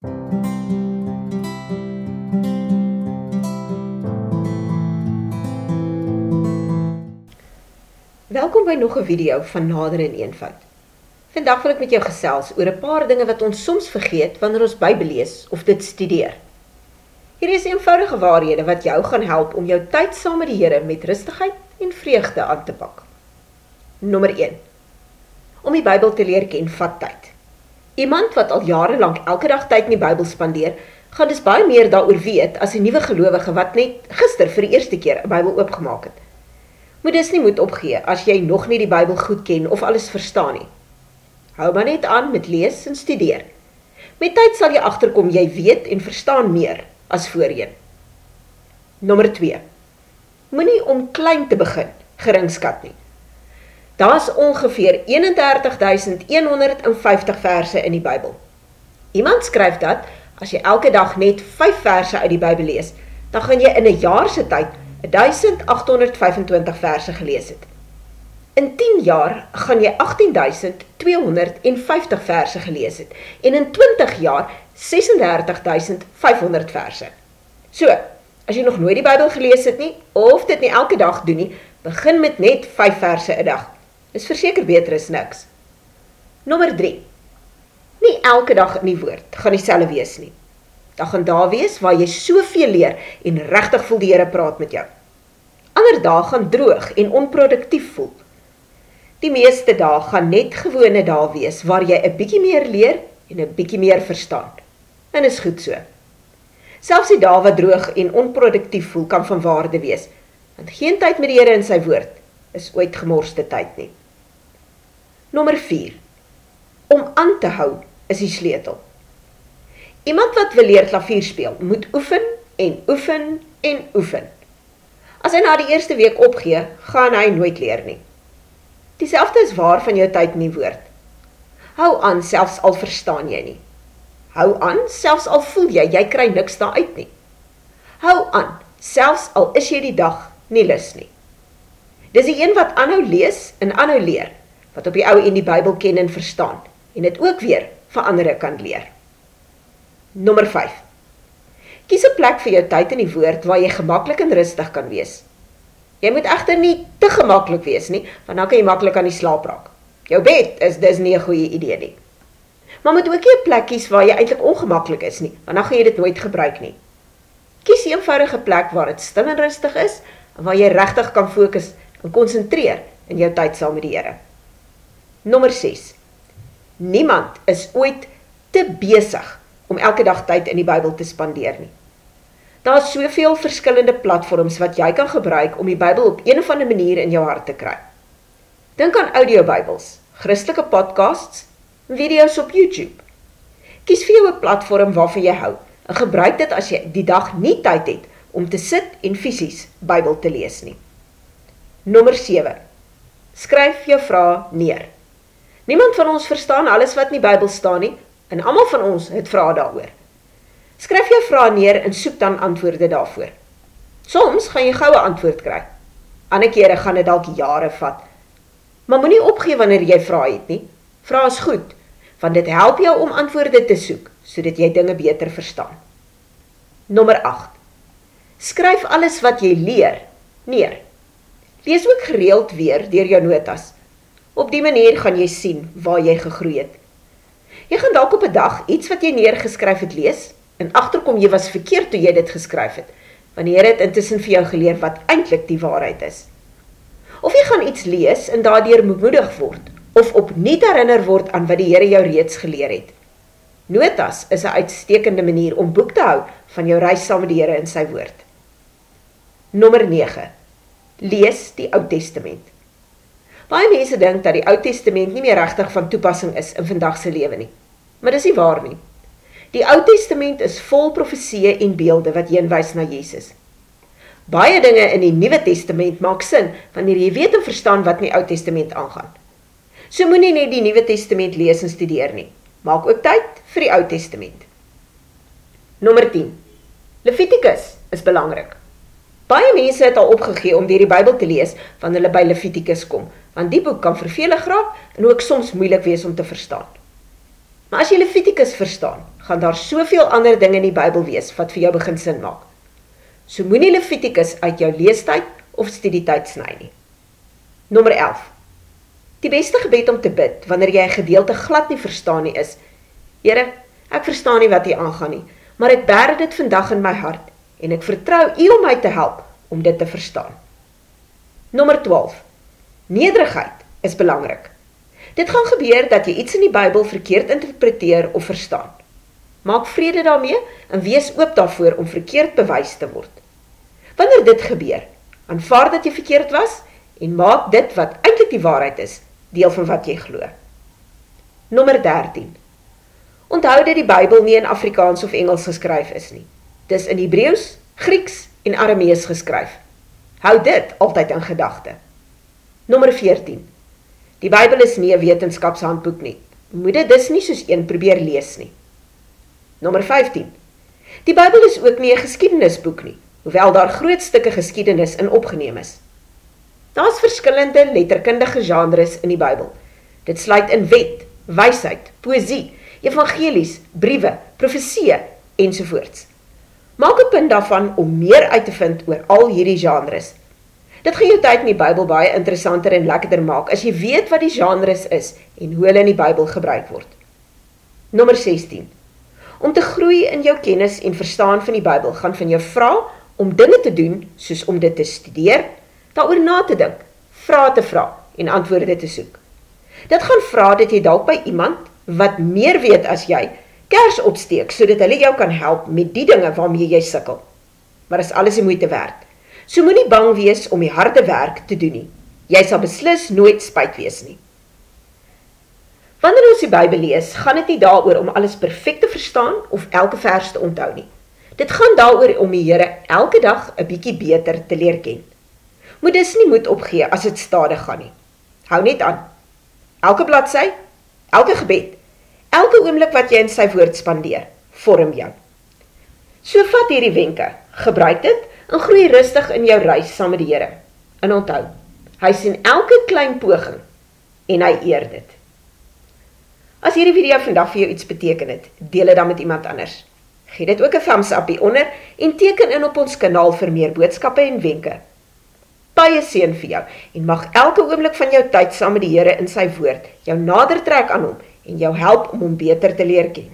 Welkom by nog 'n video van Nader in Eenvoud. Vandag wil ek met jou gesels oor 'n paar dinge wat ons soms vergeet wanneer ons Bybel lees of dit studeer. Hierdie is eenvoudige waarhede wat jou gaan help om jou tyd saam met die Here met rustigheid en vreugde aan te pak. Nommer 1. Om die Bybel te leer ken vat tyd. Iemand wat al jare lank elke dag tyd in die Bybel spandeer, gaan dus baie meer daaroor weet as 'n nuwe gelowige wat net gister vir die eerste keer 'n Bybel oopgemaak het. Moet dus nie moed opgee as jy nog nie die Bybel goed ken of alles verstaan nie. Hou maar net aan met lees en studeer. Met tyd sal jy agterkom jy weet en verstaan meer as voorheen. Nommer 2. Moenie om klein te begin geringskat nie. Daar is ongeveer 31.150 verse in die Bybel. Iemand skryf dat as jy elke dag net 5 verse uit die Bybel lees, dan gaan jy in 'n jaar se tyd 1825 verse gelees het. In 10 jaar gaan jy 18.250 verse gelees het en in 20 jaar 36.500 verse. So, as jy nog nooit die Bybel gelees het nie, of dit nie elke dag doen nie, begin met net 5 verse 'n dag. Dis verseker beter as niks. Nommer 3. Nie elke dag in die woord gaan dieselfde wees nie. Daar gaan dae wees waar jy soveel leer en regtig voel die Here praat met jou. Ander dae gaan droog en onproduktief voel. Die meeste dae gaan net gewone dae wees waar jy 'n bietjie meer leer en 'n bietjie meer verstaan. En is goed so. Selfs die dae wat droog en onproduktief voel kan van waarde wees, want geen tyd met die Here in sy woord is ooit gemorste tyd nie. Nommer 4. Om aan te hou is die sleutel. Iemand wat wil leer klavier speel, moet oefen en oefen en oefen. As hy na die eerste week opgee, gaan hy nooit leer nie. Dieselfde is waar van jou tyd in die woord. Hou aan selfs al verstaan jy nie. Hou aan selfs al voel jy kry niks daaruit nie. Hou aan selfs al is jy die dag nie lus nie. Dis die een wat aanhou lees en aanhou leer, wat op die ou en die Bybel ken en verstaan, en dit ook weer vir ander kan leer. Nommer 5. Kies 'n plek vir jou tyd in die woord waar jy gemaklik en rustig kan wees. Jy moet egter nie te gemaklik wees nie, want dan kan jy maklik aan die slaap raak. Jou bed is dus nie 'n goeie idee nie. Maar moet ook nie 'n plek kies waar jy eintlik ongemaklik is nie, want dan gaan jy dit nooit gebruik nie. Kies 'n eenvoudige plek waar dit stil en rustig is, en waar jy regtig kan fokus en konsentreer in jou tyd saam met die Here. Nommer 6. Niemand is ooit te besig om elke dag tyd in die Bybel te spandeer nie. Daar is soveel verskillende platforms wat jy kan gebruik om die Bybel op een of ander manier in jou hart te kry. Dink aan audiobybels, Christelike podcasts, en video's op YouTube. Kies vir jou 'n platform waarvan jy hou, en gebruik dit as jy die dag nie tyd het om te sit en fisies Bybel te lees nie. Nommer 7. Skryf jou vrae neer. Niemand van ons verstaan alles wat in die Bybel staan nie, en almal van ons het vrae daaroor. Skryf jou vrae neer en soek dan antwoorde daarvoor. Soms gaan jy goue antwoord kry. Ander kere gaan dit dalk jare vat. Maar moenie opgee wanneer jy vrae het nie. Vrae is goed, want dit help jou om antwoorde te soek, sodat jy dinge beter verstaan. Nommer 8. Skryf alles wat jy leer neer. Lees ook gereeld weer deur jou notas. Op die manier gaan jy sien waar jy gegroei het. Jy gaan dalk op 'n dag iets wat jy neergeskryf het lees, en agterkom jy was verkeerd toe jy dit geskryf het, want die Here het intussen vir jou geleer wat eintlik die waarheid is. Of jy gaan iets lees en daardeur bemoedig word, of opnuut herinner word aan wat die Here jou reeds geleer het. Notas is 'n uitstekende manier om boek te hou van jou reis saam met die Here in sy woord. Nommer 9. Lees die Ou Testament. Baie mense dink dat die Ou Testament nie meer regtig van toepassing is in vandag se lewe nie. Maar dis nie waar nie. Die Ou Testament is vol profesieë en beelde wat heenwys na Jesus. Baie dinge in die Nuwe Testament maak sin wanneer jy weet en verstaan wat in die Ou Testament aangaan. So moenie net die Nuwe Testament lees en studeer nie. Maak ook tyd vir die Ou Testament. Nommer 10. Levitikus is belangrik. Baie mense het al opgegee om deur die Bybel te lees wanneer hulle by Levitikus kom, want die boek kan vervelig raak en ook soms moeilik wees om te verstaan. Maar as jy Levitikus verstaan, gaan daar soveel ander dinge in die Bybel wees wat vir jou begin sin maak. So moenie Levitikus uit jou leestyd of studietyd sny nie. Nommer 11. Die beste gebed om te bid wanneer jy 'n gedeelte glad nie verstaan nie is: Here, ek verstaan nie wat hier aangaan nie, maar ek bær dit vandag in my hart en ek vertrou U om my te help om dit te verstaan. Nommer 12. Nederigheid is belangrik. Dit gaan gebeur dat jy iets in die Bybel verkeerd interpreteer of verstaan. Maak vrede daarmee en wees oop daarvoor om verkeerd bewys te word. Wanneer dit gebeur, aanvaar dat jy verkeerd was en maak dit wat eintlik die waarheid is, deel van wat jy glo. Nommer 13. Onthou dat die Bybel nie in Afrikaans of Engels geskryf is nie. Dis in Hebreëus, Grieks en Aramees geskryf. Hou dit altyd in gedagte. Nommer 14. Die Bybel is nie 'n wetenskapshandboek nie. Moet dit dus nie soos een probeer lees nie. Nommer 15. Die Bybel is ook nie 'n geskiedenisboek nie, hoewel daar groot stukke geskiedenis in opgeneem is. Daar's verskillende letterkundige genres in die Bybel. Dit sluit in wet, wysheid, poësie, evangelies, briewe, profeseë ensovoorts. Maak 'n punt daarvan om meer uit te vind oor al hierdie genres. Dit gaan jou tyd in die Bybel baie interessanter en lekkerder maak as jy weet wat die genres is en hoe hulle in die Bybel gebruik word. Nommer 16. Om te groei in jou kennis en verstaan van die Bybel gaan van jou vra om dinge te doen soos om dit te studeer, daaroor na te dink, vrae te vra en antwoorde te soek. Dit gaan vra dat jy dalk by iemand wat meer weet as jy kers opsteek sodat hulle jou kan help met die dinge waarmee jy sukkel. Maar is alles die moeite werd. So moenie bang wees om die harde werk te doen nie. Jy sal beslis nooit spyt wees nie. Wanneer ons die Bybel lees, gaan dit nie daaroor om alles perfek te verstaan of elke vers te onthou nie. Dit gaan daaroor om die Here elke dag 'n bietjie beter te leer ken. Moet dus nie moed opgee as dit stadig gaan nie. Hou net aan. Elke bladsy, elke gebed, elke oomblik wat jy in sy woord spandeer, vorm jou. So vat hierdie wenke, gebruik dit en groei rustig in jou reis saam met die Here. En onthou, hy sien elke klein poging en hy eer dit. As hierdie video vandag vir jou iets beteken het, deel dit dan met iemand anders. Gee dit ook 'n thumbs up hieronder en teken in op ons kanaal vir meer boodskappe en wenke. Baie seën vir jou en mag elke oomblik van jou tyd saam met die Here in sy woord jou nader trek aan hom en jou help om hom beter te leer ken.